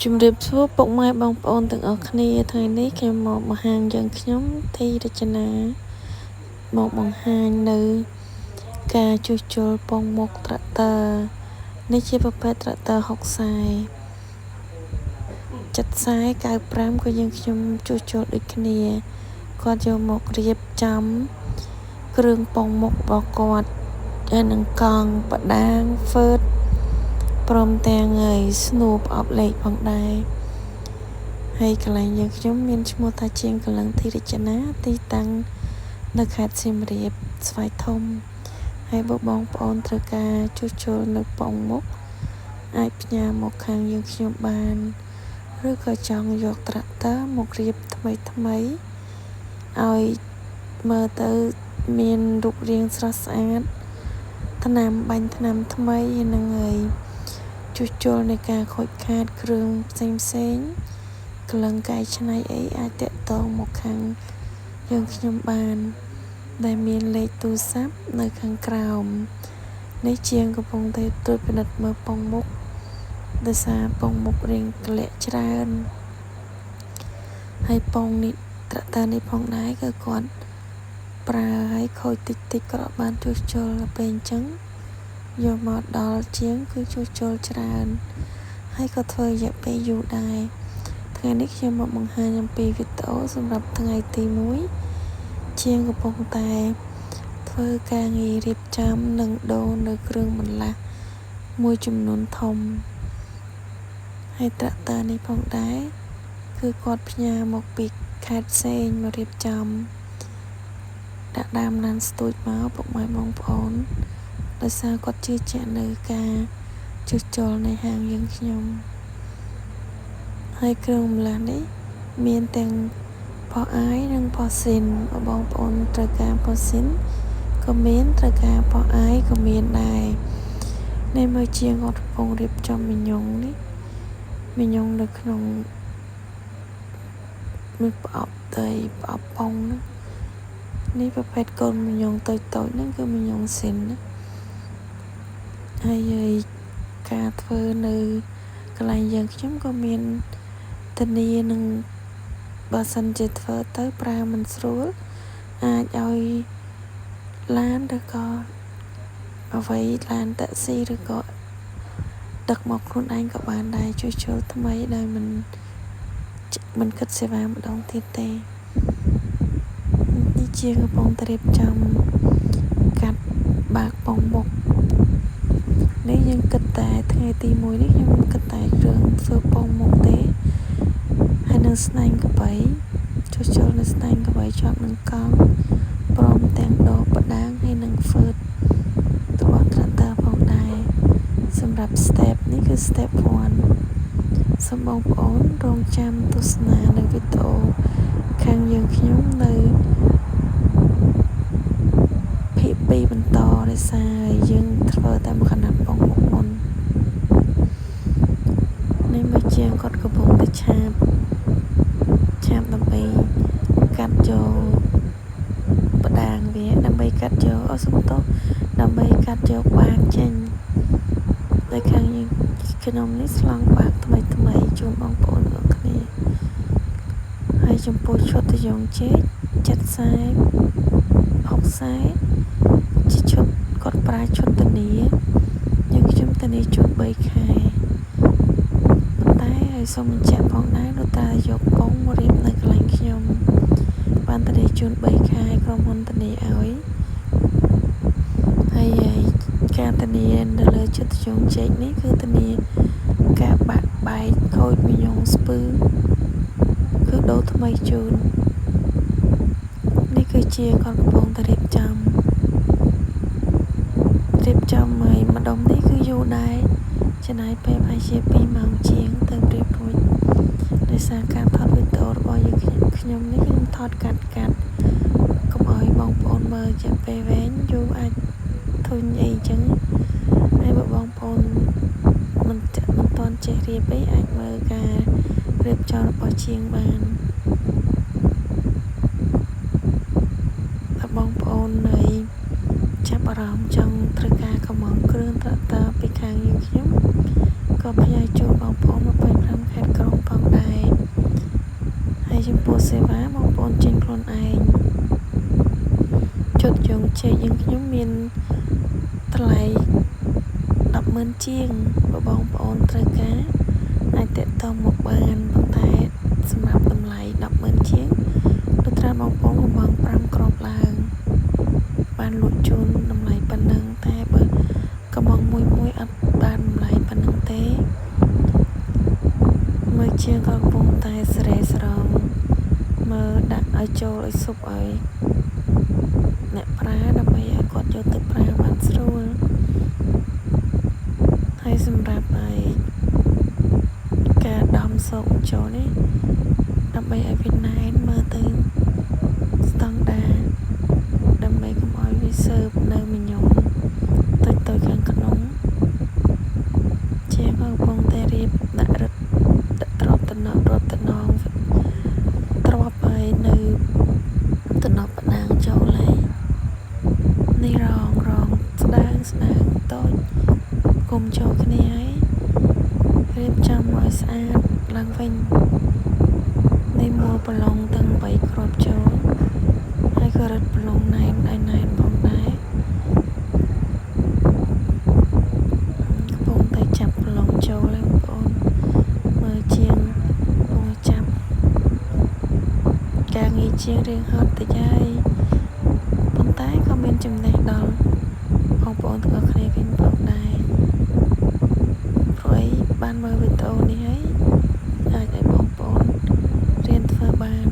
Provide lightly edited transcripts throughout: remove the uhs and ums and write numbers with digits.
ជំរាបសួរពុកម៉ែបងប្អូនទាំងអស់គ្នាថ្ងៃនេះខ្ញុំមកបង្ហាញយើងខ្ញុំទីរចនាមកបង្ហាញនៅការជួសជុលពងមុខត្រាក់ទ័រនេះជាប្រភេទត្រាក់ទ័រ60ខ្សែ70ខ្សែ95ក៏យើងខ្ញុំជួសជុលដូចគ្នាគាត់យកមករៀបចំគ្រឿងពងមុខរបស់គាត់ហើយនឹងកង់បដាងហ្វឺតព្រមទាំងស្នូបអប់លេខផងដែរហើយកន្លែងយើងខ្ញុំមានឈ្មោះថាជាងកលឹងទីរចនាទីតាំងនៅខេត្តសៀមរាបស្វាយធំហើយបងប្អូនត្រូវការជួសជុលនៅពងមុខអាចផ្ញើមកខាងយើងខ្ញុំបានឬក៏ចង់យកត្រាក់ទ័រមករៀបថ្មីឲ្យមើលទៅមានរូបរាងស្រស់ស្អាតថ្នាំបាញ់ថ្នាំថ្មីហ្នឹងហើយជួសជុលនៃការខូចខាតគ្រឿងផ្សេងកលឹងកែច្នៃអីអាចតាក់ទងមកខាងយើងខ្ញុំបានដែលមានលេខទូរស័ព្ទនៅខាងក្រោមនេះជាងកំពុងតែត្រួតពិនិត្យមើលពងមុខដោយសារពងមុខរាងធ្លាក់ច្រើនហើយពងនេះត្រាក់ទ័រនេះផងដែរគឺគាត់ប្រើឲ្យខូចតិចក៏បានជួសជុលពេលអញ្ចឹងយកមកដល់ជាងគឺជួសជុលច្រើនហើយក៏ធ្វើរយៈពេលយូរដែរថ្ងៃនេះខ្ញុំមកបង្ហាញអំពីវីដេអូសម្រាប់ថ្ងៃទី1ជាងកំពុងតែធ្វើការងាររៀបចំនិងដូរនៅគ្រឿងបន្លាស់មួយចំនួនធំហើយត្រាក់ទ័រនេះផងដែរគឺគាត់ផ្ញើមកពីខេត្តផ្សេងមករៀបចំដាក់ដើមឡានស្ទូចមកពុកម៉ែបងប្អូនដោយសារគាត់ជឿជាក់នៅការជួសជុលในហាងយើងខ្ញុំហើយគ្រឿងបន្លាស់នេះមានទាំងផោះអាយនិងផោះស៊ីនបងប្អូនត្រូវការផោះស៊ីនក៏មានត្រូវការផោះអាយក៏មានដែរនេះមើលជាងគាត់កំពុងរៀបចំមីញ៉ុងនេះមីញ៉ុងនៅក្នុងមួយប្រអប់ដីប្រអប់ពងនេះប្រភេទកូនមីញ៉ុងតូចហ្នឹងគឺមីញ៉ុងស៊ីនណាហើយការធ្វើនៅកន្លែងយើងខ្ញុំក៏មានធានានឹងបើសិនជាធ្វើទៅប្រើមិនស្រួលអាចឲ្យឡានឬក៏អ្វីឡានតាក់ស៊ីឬក៏ដឹកមកខ្លួនឯងក៏បានដែរជួសជុលថ្មីដោយមិនគិតសេវាម្ដងទៀតទេនេះជាកំពុងតែរៀបចំកាត់បាក់ពងមុខនេះយើងគិតតែថ្ងៃទី1នេះខ្ញុំគិតតែគ្រឿងធ្វើពងមុខទេហើយនឹងស្នែងកបីជួសជុលនៅស្នែងកបីជាប់នឹងកង់ព្រមទាំងដបបដាងហើយនឹងហ្វឺតរបស់ត្រាក់ទ័រផងដែរសម្រាប់ step នេះគឺ step 1សូមបងប្អូនរងចាំទស្សនានៅវីដេអូខាងយើងខ្ញុំនៅភាគ2បន្តដោយសារយើងធ្វើតែមួយខណៈពងមុខមុននេះមកជាងគាត់កំពុងតែឆាបដើម្បីកាត់យកបដាងវាដើម្បីកាត់យកដើម្បីកាត់យកបាតចេញដោយខាងយើងខ្ញុំនេះស្លង់បាតថ្មីជូនបងប្អូនទាំងគ្នាហើយចំពោះឈុតត្រយងចេក70ខ្សែ60ខ្សែជាឈុតគាត់ប្រើឈុតធានាយើងខ្ញុំធានាជូន3ខែប៉ុន្តែឲ្យសូមបញ្ជាក់ផងដែរនៅតែយកពងមករៀបនៅកន្លែងខ្ញុំបានធានាជូន3ខែក្រុមហ៊ុនធានាឲ្យហើយការធានានៅលើឈុតត្រយងចេកនេះគឺធានាការបាក់បែកខូចមីញ៉ុងស្ពឺគឺដូរថ្មីជូននេះគឺជាគាត់កំពុងតែរៀបចំហើយម្ដុំនេះគឺយូរដែរចំណាយពេលប្រហែលជា2ម៉ោងជាងទៅរៀបរួចដោយសារការថតវីដេអូរបស់យើងខ្ញុំនេះខ្ញុំថតកាត់កុំឲ្យបងប្អូនមើលរយៈពេលវែងយូរអាចធុញអីចឹងហើយបើបងប្អូនមិនទាន់ចេះរៀបអីអាចមើលការរៀបចំរបស់ជាងបានបើបងប្អូនចាប់អារម្មណ៍ចង់ត្រូវការកម្មគ្រឿងត្រាក់ទ័រពីខាងយើងខ្ញុំ ក៏ផ្ញើជូនបងប្អូន25ខេត្តក្រុងផងដែរហើយចំពោះសេវាបងប្អូនចេញខ្លួនឯងជត់យងជ័យយើងខ្ញុំមានថ្លៃ100000ជាងបើបងប្អូនត្រូវការអាចតាក់ទងមកបានប៉ុន្តែសម្រាប់តម្លៃ100000ជាងដូចត្រូវបងប្អូនកំង5គ្រាប់ឡើងបានលក់ជូនតម្លៃប៉ុណ្ណឹងតែបើកំងមួយអត់បានតម្លៃប៉ុណ្ណឹងទេមើលជាងក៏កំពុងតែស្រែស្រង់មើលដាក់ឲ្យចូលឲ្យស៊ុបឲ្យអ្នកប្រើដើម្បីឲ្យគាត់យកទៅប្រើបានស្រួលហើយសម្រាប់ឲ្យការដំសោកចូលនេះដើម្បីឲ្យវាណែនមើលទៅស្តង់ដារដើម្បីកុំឲ្យវាសើបនៅមញងទៅខាងក្នុងជាក៏កំពុងតែរៀបដាក់រឹតដាក់ទ្របតំណងទ្របតំណងទ្របឲ្យនៅតំណបណាងចូលហើយនេះរងស្ដើងតូចគុំចូលគ្នាហើយរៀបចំឲ្យស្អាតឡើងវិញនេះមួលប្រឡងទាំង3គ្រាប់ចូលហើយក៏រឹតប្រឡងណែនឲ្យណែនផងដែរកំពុងតែចាប់ប្រឡងចូលហើយបងប្អូនមើលជាងកំពុងចាប់ការងារជាងរៀងហត់តិចហើយប៉ុន្តែក៏មានចំណេះដល់បងប្អូនទាំងអស់គ្នាវិញផងដែរព្រោះអីបានមើលវីដេអូនេះហើយអាចឲ្យបងប្អូនរៀនធ្វើបាន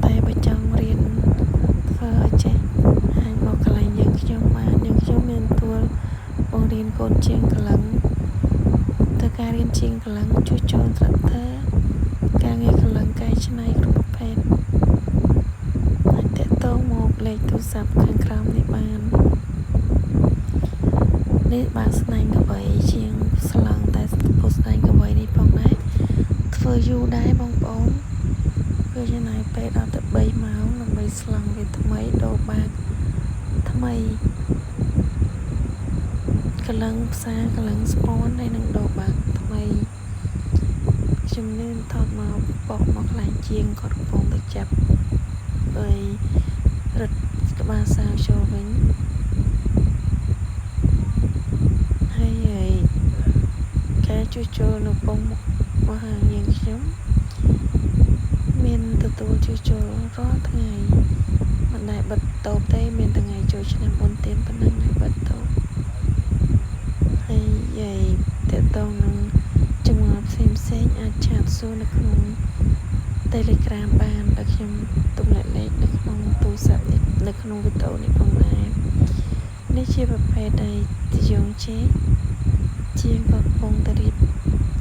តែបើចង់រៀនធ្វើឲ្យចេះអាចមកកន្លែងយើងខ្ញុំបានយើងខ្ញុំមានទួលបង្រៀនកូនជាងកលឹងទៅការរៀនជាងកលឹងជួសជុលត្រាក់ទ័រការងារកលឹងកែច្នៃគ្រប់ប្រភេទអាចតាក់ទងមកលេខទូរស័ព្ទខាងក្រោមនេះបាននេះបានស្នែងកបីជាងស្លងតែពោះស្នែងកបីនេះផងដែរធ្វើយូរដែរបងប្អូនគឺចំណាយពេលដល់ទៅ3ម៉ោងដើម្បីស្លងវាថ្មីដូរបាតថ្មីកលឹងផ្សារកលឹងស្ពាន់ហើយនឹងដូរបាតថ្មីខ្ញុំនឹងថតមកបោកមកខ្លាញ់ជាងគាត់កំពុងតែចាប់ឲ្យរឹតក្បាលសាវចូលវិញហើយការជួសជុលនៅពងមកហាងយើងខ្ញុំមានទទួលជួសជុលរាល់ថ្ងៃមិនដែលបិទតូបទេមានថ្ងៃចូលឆ្នាំមុនទៀតប៉ុណ្ណឹងហើយបិទតូបហើយយាយតេតងនឹងចម្ងល់ផ្សេងអាចឆាតសួរនៅក្នុង Telegram បានដែលខ្ញុំទុកលេខនៅក្នុងទូរស័ព្ទនេះនៅក្នុងវីដេអូនេះផងដែរនេះជាប្រភេទដែលយងជេជាងក៏កំពុងតែរៀប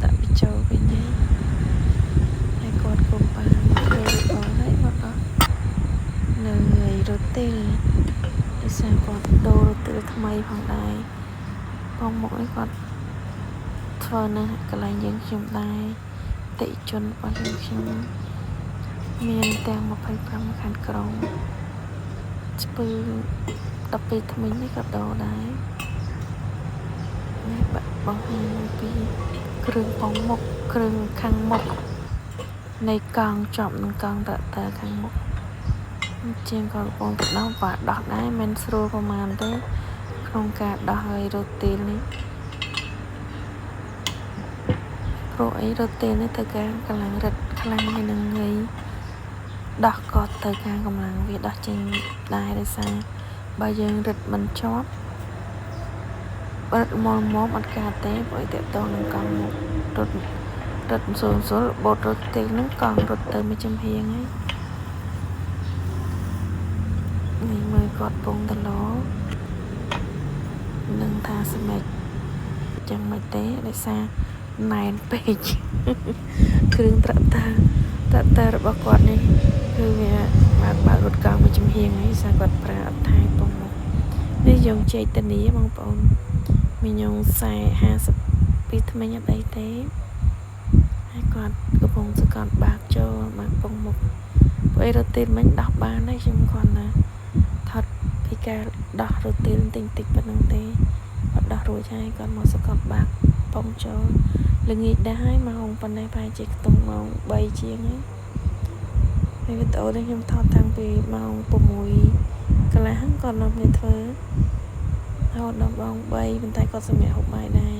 ដាក់បញ្ចូលវិញហើយគាត់ក៏បានធ្វើល្អហើយមកអស់នៅរទេលដោយសារគាត់ដូររទេលថ្មីផងដែរបងមកឲ្យគាត់ធ្វើនៅកន្លែងយើងខ្ញុំដែរតិជនរបស់យើងខ្ញុំមានទាំង25ខណ្ឌក្រុងស្ពឺ12ថ្មីនេះក៏ដូរដែរនេះបង្ហាញពីគ្រឿងពងមុខគ្រឿងខាងមុខនៃកង់ជាប់នឹងកង់ត្រាក់ទ័រខាងមុខជាងក៏កំពុងតែដោះបាទដោះដែរមិនស្រួលប្រហែលទេក្នុងការដោះឲ្យរទេលនេះព្រោះអីរទេលនេះទៅការកម្លាំងរឹតខ្លាំងហើយនឹងងាយដោះក៏ទៅការកម្លាំងវាដោះចេញដែរដោយសារបើយើងរឹតមិនជាប់រត់មកអត់ការទេព្រោះតែតនឹងកង់មុខរត់សូនបូតរត់ទេនឹងកង់រត់ទៅមួយចំហៀងហើយនេះមើលគាត់ពងតឡនឹងថាសម្រាប់ចឹងមិនទេដោយសារណែនពេកគ្រឿងត្រាក់ទ័ររបស់គាត់នេះគឺវាបើរត់កង់មួយចំហៀងហើយសារគាត់ប្រើអត់ថែពងមុខនេះយើងជែកតានីបងប្អូនមីញង50 ថ្មិញអត់អីទេហើយគាត់កំពុងសកត់បាក់ចូលមកពងមុខព្រោះរទេលមិញដោះបានហើយខ្ញុំគាត់ណាថតពីការដោះរទេលតិចប៉ុណ្្នឹងទេគាត់ដោះរួចហើយគាត់មកសកត់បាក់ ប៉ុងចូលល្ងាចដែរម៉ោងប៉ុណ្ណេះប្រហែលជាខ្ទង់ម៉ោង3ជាងហើយវីដេអូនេះខ្ញុំថតតាំងពីម៉ោង6កន្លះហ្នឹងគាត់នាំគ្នាធ្វើរហូតដល់ម៉ោង3ប៉ុន្តែគាត់សម្រាប់ហូបបាយដែរ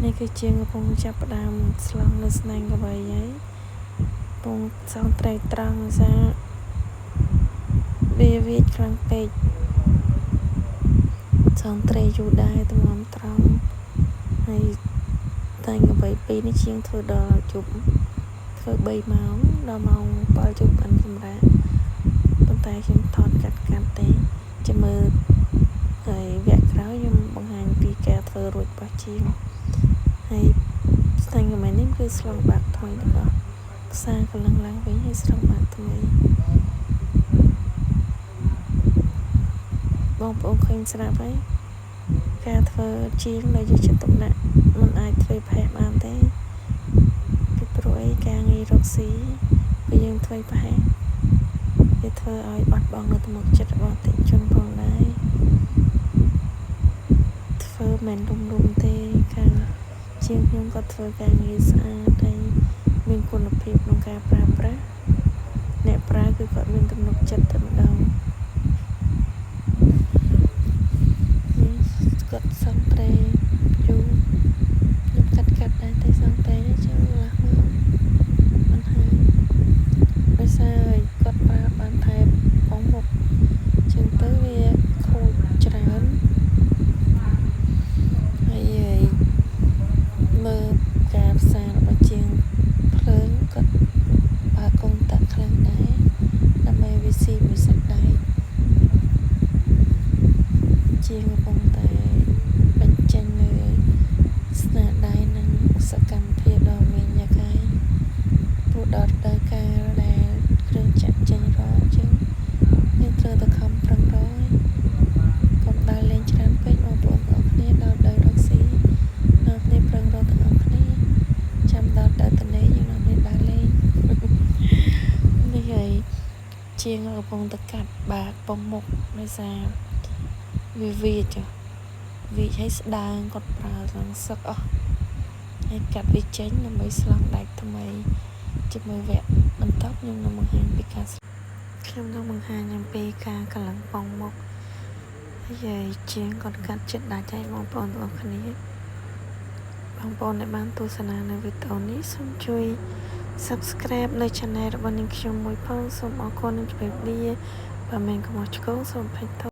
នេះគឺជាងកំពុងចាប់ផ្ដើមស្លង់នៅស្នែងកបីហើយកំពុងសងត្រីត្រង់សារវាខ្លាំងពេកសងត្រីយូរដែរទំនំត្រង់ហើយតែកបី2នេះជាងធ្វើដល់ជប់ធ្វើ3ម៉ោងដល់ម៉ោង7ជប់បានសម្រាប់ប៉ុន្តែខ្ញុំថតកាត់ទេចាំមើលហើយវគ្គក្រោយខ្ញុំបង្ហាញពីការធ្វើរួចរបស់ជាងហើយស្ទែងកមែននេះគឺស្លងបាក់ថ្មីរបស់ផ្សារកន្លងឡើងវិញហើយស្លងបាក់ថ្មីបងប្អូនឃើញស្រាប់ហើយការធ្វើជាងដែលយកចិត្តទុកដាក់មិនអាចធ្វើផេះបានទេពីព្រោះអីការងាររកស៊ីពេលយើងធ្វើផេះវាធ្វើឲ្យបាត់បង់នៅទំនុកចិត្តរបស់អតិថិជនផងដែរធ្វើមិនរំទេខាងជាងខ្ញុំក៏ធ្វើការងារស្អាតហើយមានគុណភាពក្នុងការប្រើប្រាស់អ្នកប្រើគឺគាត់មានទំនុកចិត្តតែម្ដងគាត់សង្ត្រេយូរខ្ញុំកាត់ដែរតែសង្ត្រេនេះចូលឡាស់មកមិនហើយដោយសារគាត់ប្រើបានថែបបងមុខជាងទៅវាខូចច្រើនហើយមើលការផ្សាររបស់ជាងភ្លើងគាត់បើកុងតាក់ខ្លាំងដែរដើម្បីវាស៊ីមួយសាច់ដែរជាងកំពុងតែបញ្ចេញនៅស្នាដៃនិងសកម្មភាពដ៏មានញឹកហើយព្រោះដល់ទៅការដែលគ្រឿងចាក់ចេញរងជាងមានត្រូវតែខំប្រឹងរកកុំដើរលេងច្រើនពេកបងប្អូនទាំងអស់គ្នាដល់ទៅរកស៊ីដល់គ្នាប្រឹងរកទាំងអស់គ្នាចាំដល់ទៅត្នេយើងនឹងដើរលេងនេះហើយជាងកំពុងតែកាត់បាកប៉ុងមុខដោយសារវាចាវាឲ្យស្ដើងគាត់ប្រើឡើងសឹកអស់ហើយកាត់វាចេញដើម្បីស្លង់ដែកថ្មីជាមួយវគ្គបន្តខ្ញុំនឹងបង្ហាញពីការខ្ញុំនឹងបង្ហាញអំពីការកលឹងប៉ុងមុខហើយជាងគាត់កាត់ចិត្តដាច់ឲ្យបងប្អូនទាំងអស់គ្នាបងប្អូនដែលបានទស្សនានៅវីដេអូនេះសូមជួយ Subscribe នៅ Channel របស់នាងខ្ញុំមួយផងសូមអរគុណនិងជម្រាបលាបើមានកំហុសឆ្គងសូមអភ័យទោស